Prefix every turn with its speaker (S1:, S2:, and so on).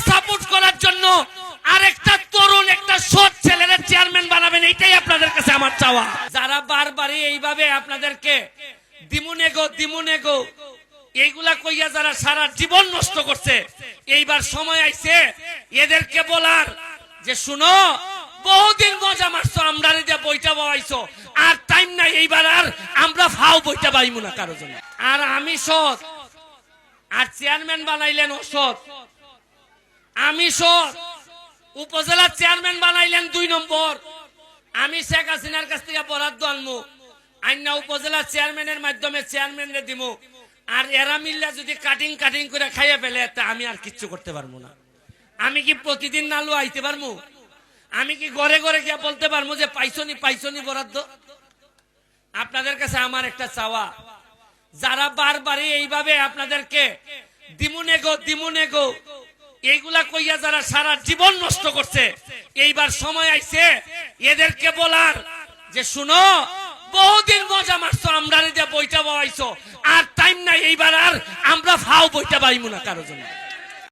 S1: Support করার জন্য আরেকটা তরুণ একটা সৎ ছেলের চেয়ারম্যান বানাবেন, এইটাই আপনাদের কাছে আমার চাওয়া। যারা বারবারই এইভাবে আপনাদেরকে দিমুনেগো এইগুলা কইয়া যারা সারা জীবন নষ্ট করছে, এইবার সময় আইছে এদেরকে বলার যে শুনো, বহুদিন মজা মারছো, আমরা যে বইটা বাবাইছো, আর টাইম নাই, এইবার আর আমরা ফাও বইটা পাইমু না কারো জন্য। আর আমি সৎ, আর চেয়ারম্যান বানাইলেন অসৎ। আমি সৎ, উপজেলা চেয়ারম্যান বানাইলেন 2 নম্বর। আমি শেখ হাসিনার কাছ থেকে বরাদ্দ আনবো, আইনা উপজেলা চেয়ারম্যানের মাধ্যমে চেয়ারম্যানরে দিব, আর এরা মিল্লা যদি কাটিং করে খাইয়া ফেলে, তা আমি আর কিচ্ছু করতে পারবো না। আমি কি প্রতিদিন নালু আইতে পারবো? আমি কি ঘরে ঘরে গিয়ে বলতে পারবো যে পাইছনি বরাদ্দ? আপনাদের কাছে আমার একটা চাওয়া, যারা বারবারই এইভাবে আপনাদেরকে দিমুনেগো এইগুলা কইয়া যারা সারা জীবন নষ্ট করছে, এইবার সময় আইছে এদেরকে বলার যে শুনো, বহুদিন মজা মারছো, আমরা যে বইটা বাবাইছো, আর টাইম নাই, এইবার আর আমরা ফাও বইটা পাইমু না কারো জন্য।